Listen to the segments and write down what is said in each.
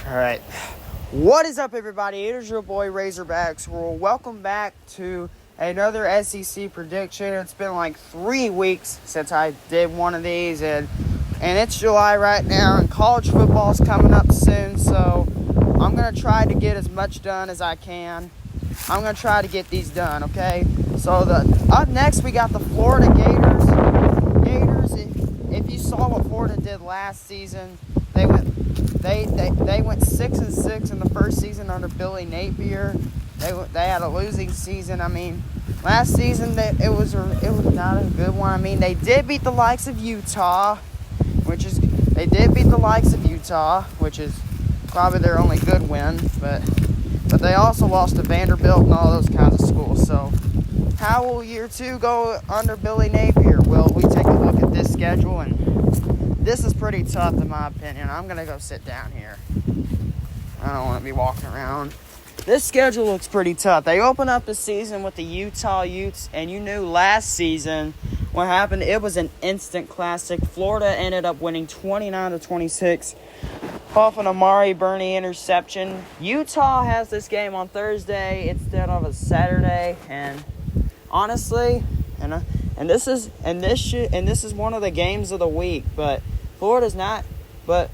All right. What is up, everybody? It is your boy Razorbacks Rule. Welcome back to another SEC prediction. It's been like 3 weeks since I did one of these, and it's July right now, and college football is coming up soon, so I'm going to try to get as much done as I can. I'm going to try to get these done, okay? So up next, we got the Florida Gators. If you saw what Florida did last season, they went 6-6 in the first season under Billy Napier. They had a losing season. I mean, last season it was not a good one. I mean, they did beat the likes of Utah, which is probably their only good win. But they also lost to Vanderbilt and all those kinds of schools. So how will year 2 go under Billy Napier? Well, we take a look at this schedule, and this is pretty tough in my opinion. I'm going to go sit down here. I don't want to be walking around. This schedule looks pretty tough. They open up the season with the Utah Utes, and you knew last season what happened. It was an instant classic. Florida ended up winning 29-26 off an Amari Burney interception. Utah has this game on Thursday instead of a Saturday, and honestly, this is one of the games of the week, but Florida's not. But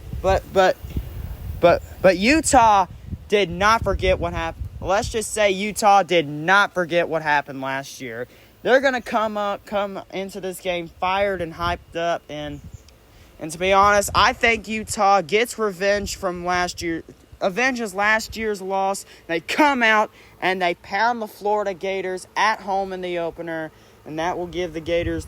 Utah did not forget what happened. Let's just say Utah did not forget what happened last year. They're gonna come into this game fired and hyped up, and to be honest, I think Utah gets revenge from last year. Avenges last year's loss. They come out and they pound the Florida Gators at home in the opener, and that will give the Gators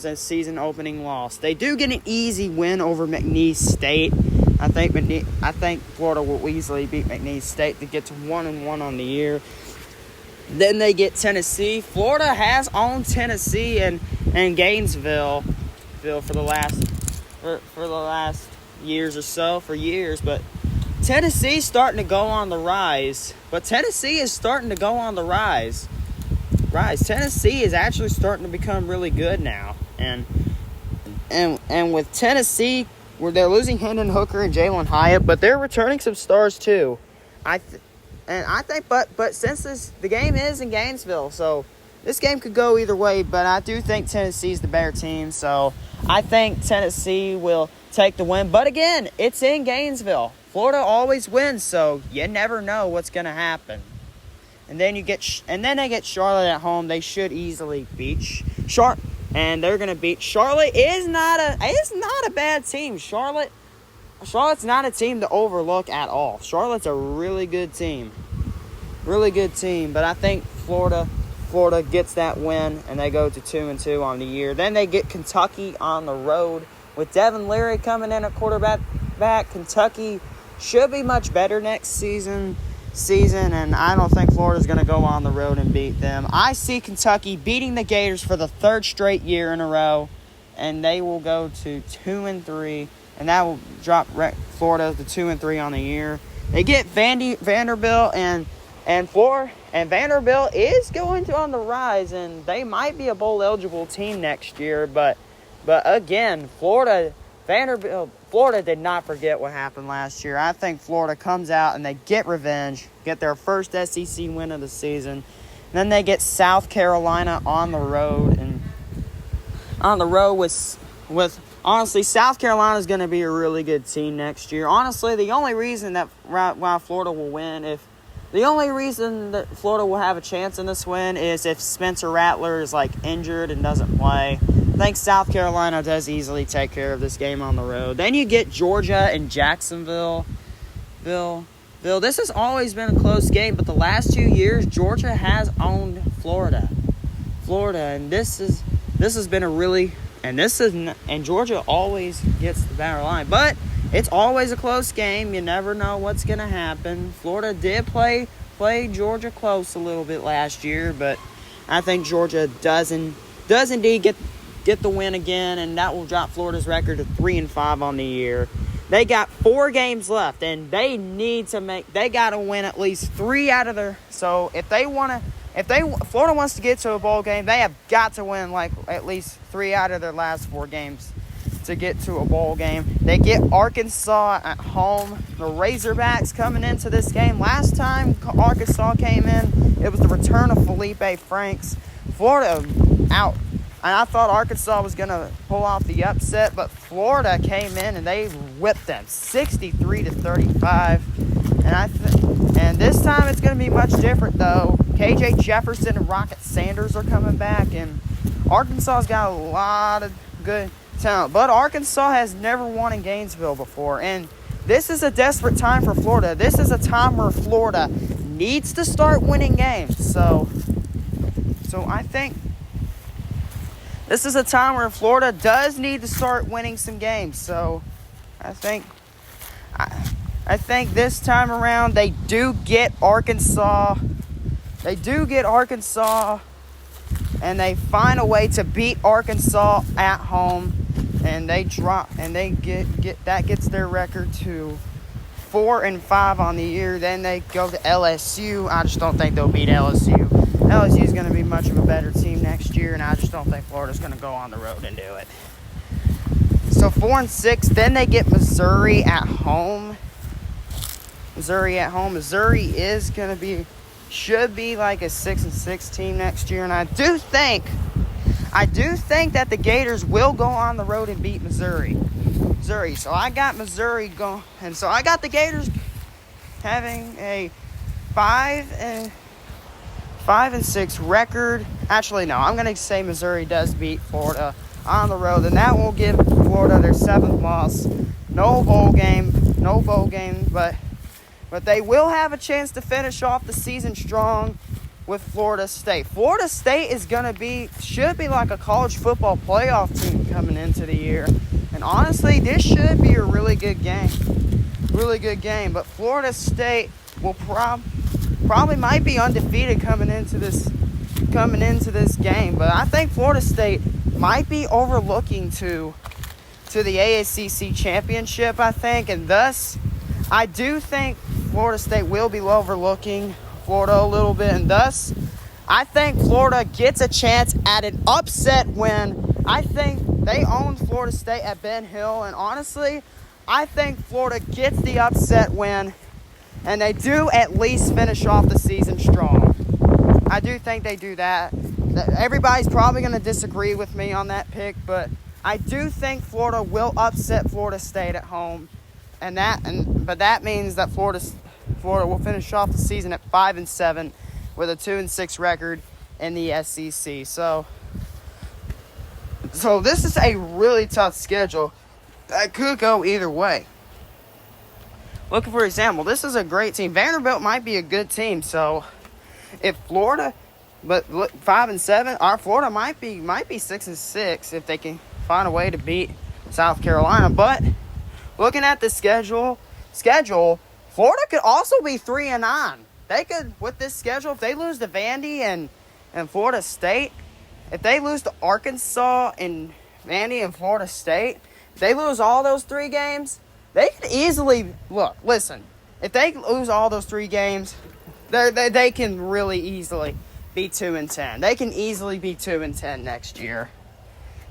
a season opening loss. They do get an easy win over McNeese State. I think Florida will easily beat McNeese State to get to 1-1 on the year. Then they get Tennessee. Florida has owned Tennessee and Gainesville for the last years or so, for years, but Tennessee's starting to go on the rise. Tennessee is actually starting to become really good now. And with Tennessee, where they're losing Hendon Hooker and Jalen Hyatt, but they're returning some stars too. But since the game is in Gainesville, so this game could go either way, but I do think Tennessee's the better team, so I think Tennessee will take the win. But again, it's in Gainesville. Florida always wins, so you never know what's going to happen. And then they get Charlotte at home. They should easily beat Charlotte, and they're going to beat Charlotte. Is not a bad team. Charlotte's not a team to overlook at all. Charlotte's a really good team. But I think Florida gets that win, and they go to 2-2 on the year. Then they get Kentucky on the road with Devin Leary coming in at quarterback. Kentucky should be much better next season, and I don't think Florida's going to go on the road and beat them. I see Kentucky beating the Gators for the 3rd straight year in a row, and they will go to 2-3, and that will drop Florida to 2-3 on the year. They get Vanderbilt, and Vanderbilt is going on the rise, and they might be a bowl-eligible team next year, but again, Florida did not forget what happened last year. I think Florida comes out and they get revenge, get their first SEC win of the season. And then they get South Carolina on the road, with honestly, South Carolina is going to be a really good team next year. Honestly, the only reason that why Florida will win, the only reason that Florida will have a chance in this win is if Spencer Rattler is injured and doesn't play. I think South Carolina does easily take care of this game on the road. Then you get Georgia and Jacksonville. This has always been a close game, but the last 2 years, Georgia has owned Florida, and this has been a really, and Georgia always gets the better line, but it's always a close game. You never know what's going to happen. Florida did play Georgia close a little bit last year, but I think Georgia does indeed get the win again, and that will drop Florida's record to 3-5 on the year. They got 4 games left, and they got to win at least 3 out of their. So if Florida wants to get to a bowl game, they have got to win at least 3 out of their last 4 games. to get to a bowl game. They get Arkansas at home. The Razorbacks coming into this game. Last time Arkansas came in, it was the return of Felipe Franks. Florida out. And I thought Arkansas was going to pull off the upset, but Florida came in and they whipped them 63-35. And this time it's going to be much different, though. KJ Jefferson and Rocket Sanders are coming back, and Arkansas's got a lot of good talent. But Arkansas has never won in Gainesville before, and this is a desperate time for Florida. This is a time where Florida needs to start winning games. So I think this is a time where Florida does need to start winning some games. So I think this time around they do get Arkansas. They do get Arkansas, and they find a way to beat Arkansas at home, and they drop, and they get that gets their record to 4-5 on the year. Then they go to LSU. I just don't think they'll beat LSU. LSU is going to be much of a better team next year, and I just don't think Florida's going to go on the road and do it. So 4-6. Then they get Missouri at home. Missouri is going to should be like a 6-6 team next year, and I do think that the Gators will go on the road and beat Missouri. So I got Missouri going, and so I got the Gators having a 5-6 record. Actually, no, I'm going to say Missouri does beat Florida on the road, and that will give Florida their 7th loss. No bowl game, but they will have a chance to finish off the season strong with Florida State. Florida State should be like a college football playoff team coming into the year. And honestly, this should be a really good game. But Florida State will probably might be undefeated coming into this game. But I think Florida State might be overlooking to the AACC championship, I think, and thus I do think Florida State will be overlooking Florida a little bit, and thus I think Florida gets a chance at an upset win. I think they own Florida State at Ben Hill, and honestly, I think Florida gets the upset win, and they do at least finish off the season strong. I do think they do that. Everybody's probably going to disagree with me on that pick, but I do think Florida will upset Florida State at home, but that means that Florida will finish off the season at 5-7 with a 2-6 record in the SEC. So this is a really tough schedule that could go either way. Looking for example, this is a great team. Vanderbilt might be a good team. So if Florida, but 5-7, our Florida might be 6-6 if they can find a way to beat South Carolina. But looking at the schedule, Florida could also be 3-9. They could, with this schedule, if they lose to Vandy and Florida State, if they lose to Arkansas and Vandy and Florida State, if they lose all those 3 games, they could easily, if they lose all those 3 games, they can really easily be 2-10. They can easily be 2-10 next year.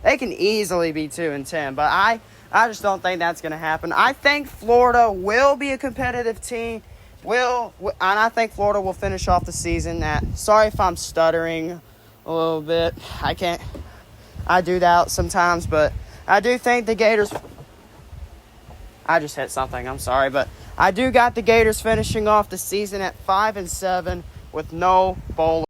They can easily be 2-10, but I just don't think that's going to happen. I think Florida will be a competitive team. And I think Florida will finish off the season sorry if I'm stuttering a little bit. I do that sometimes, but I do think the Gators, I just hit something, I'm sorry, but I do got the Gators finishing off the season at 5-7 with no bowl